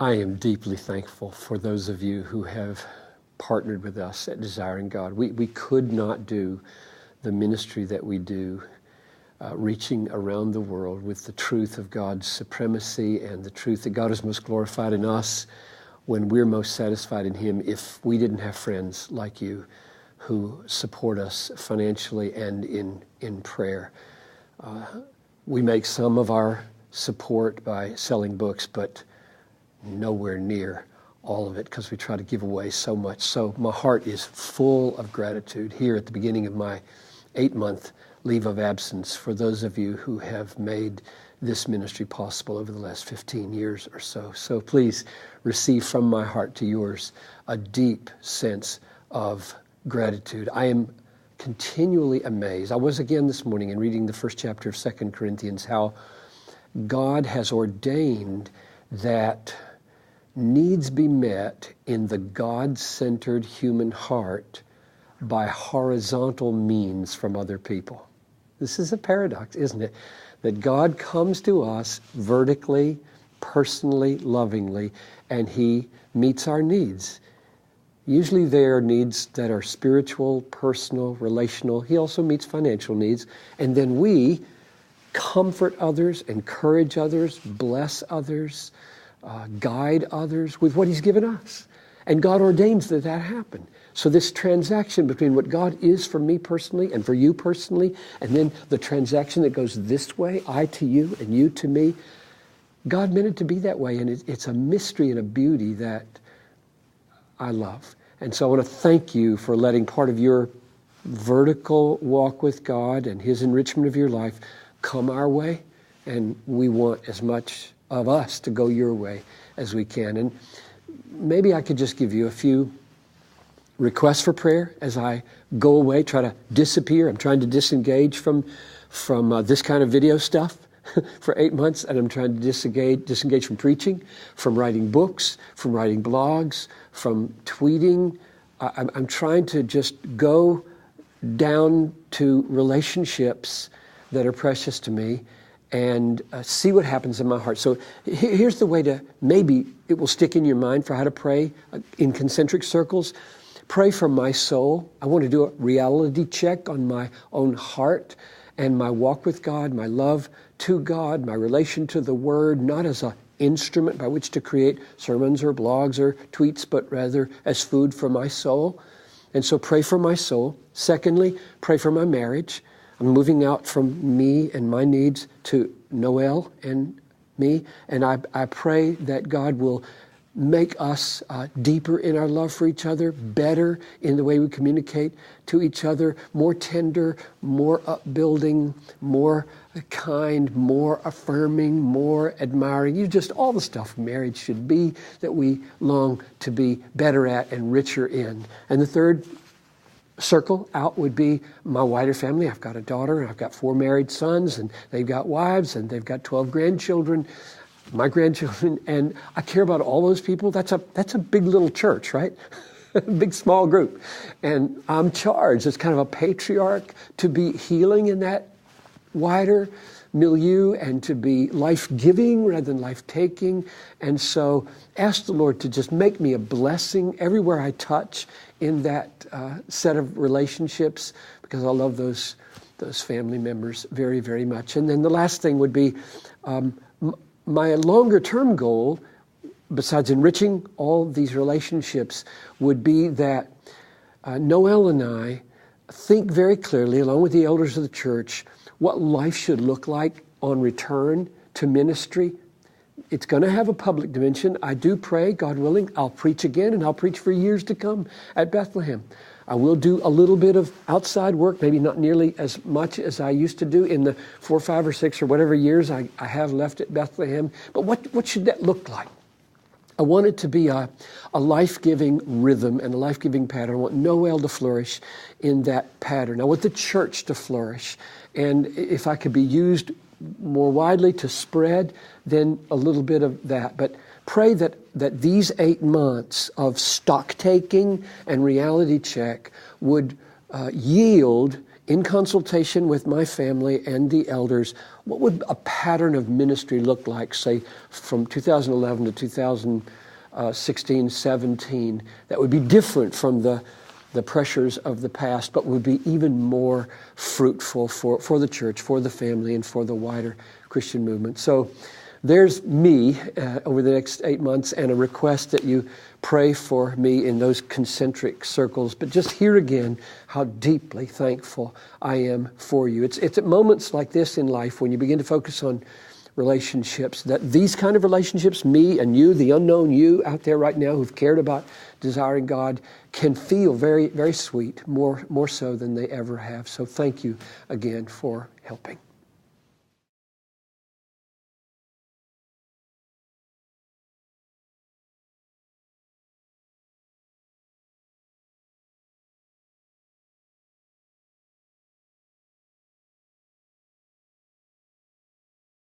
I am deeply thankful for those of you who have partnered with us at Desiring God. We could not do the ministry that we do, reaching around the world with the truth of God's supremacy and the truth that God is most glorified in us when we're most satisfied in Him, if we didn't have friends like you who support us financially and in prayer. We make some of our support by selling books, but nowhere near all of it because we try to give away so much. So my heart is full of gratitude here at the beginning of my 8-month leave of absence for those of you who have made this ministry possible over the last 15 years or so. So please receive from my heart to yours a deep sense of gratitude. I am continually amazed. I was again this morning in reading the first chapter of 2 Corinthians, how God has ordained that needs be met in the God-centered human heart by horizontal means from other people. This is a paradox, isn't it? That God comes to us vertically, personally, lovingly, and He meets our needs. Usually they are needs that are spiritual, personal, relational. He also meets financial needs. And then we comfort others, encourage others, bless others, guide others with what He's given us. And God ordains that happen. So this transaction between what God is for me personally and for you personally, and then the transaction that goes this way, I to you and you to me, God meant it to be that way. And it's a mystery and a beauty that I love. And so I want to thank you for letting part of your vertical walk with God and His enrichment of your life come our way. And we want as much of us to go your way as we can. And maybe I could just give you a few requests for prayer as I go away, try to disappear. I'm trying to disengage from this kind of video stuff for 8 months, and I'm trying to disengage from preaching, from writing books, from writing blogs, from tweeting. I'm trying to just go down to relationships that are precious to me and see what happens in my heart. So here's the way to, maybe it will stick in your mind for how to pray in concentric circles. Pray for my soul. I want to do a reality check on my own heart and my walk with God, my love to God, my relation to the Word, not as an instrument by which to create sermons or blogs or tweets, but rather as food for my soul. And so pray for my soul. Secondly, pray for my marriage. I'm moving out from me and my needs to Noel and me. And I pray that God will make us deeper in our love for each other, better in the way we communicate to each other, more tender, more upbuilding, more kind, more affirming, more admiring. Just all the stuff marriage should be that we long to be better at and richer in. And the third circle out would be my wider family. I've got a daughter, and I've got 4 married sons, and they've got wives, and they've got 12 grandchildren, my grandchildren, and I care about all those people. That's a big little church, right? Big small group. And I'm charged as kind of a patriarch to be healing in that wider milieu and to be life-giving rather than life-taking. And so ask the Lord to just make me a blessing everywhere I touch in that set of relationships, because I love those family members very, very much. And then the last thing would be my longer-term goal, besides enriching all these relationships, would be that Noel and I think very clearly, along with the elders of the church, what life should look like on return to ministry. It's going to have a public dimension. I do pray, God willing, I'll preach again, and I'll preach for years to come at Bethlehem. I will do a little bit of outside work, maybe not nearly as much as I used to do in the 4, 5, or 6 or whatever years I have left at Bethlehem. But what should that look like? I want it to be a life-giving rhythm and a life-giving pattern. I want Noel to flourish in that pattern. I want the church to flourish. And if I could be used more widely to spread, then a little bit of that. But pray that these 8 months of stock taking and reality check would yield in consultation with my family and the elders, what would a pattern of ministry look like, say, from 2011 to 2016, 17, that would be different from the pressures of the past, but would be even more fruitful for the church, for the family, and for the wider Christian movement. So there's me over the next 8 months, and a request that you pray for me in those concentric circles. But just hear again how deeply thankful I am for you. It's at moments like this in life when you begin to focus on relationships, that these kind of relationships, me and you, the unknown you out there right now who've cared about desiring God, can feel very, very sweet, more so than they ever have. So thank you again for helping.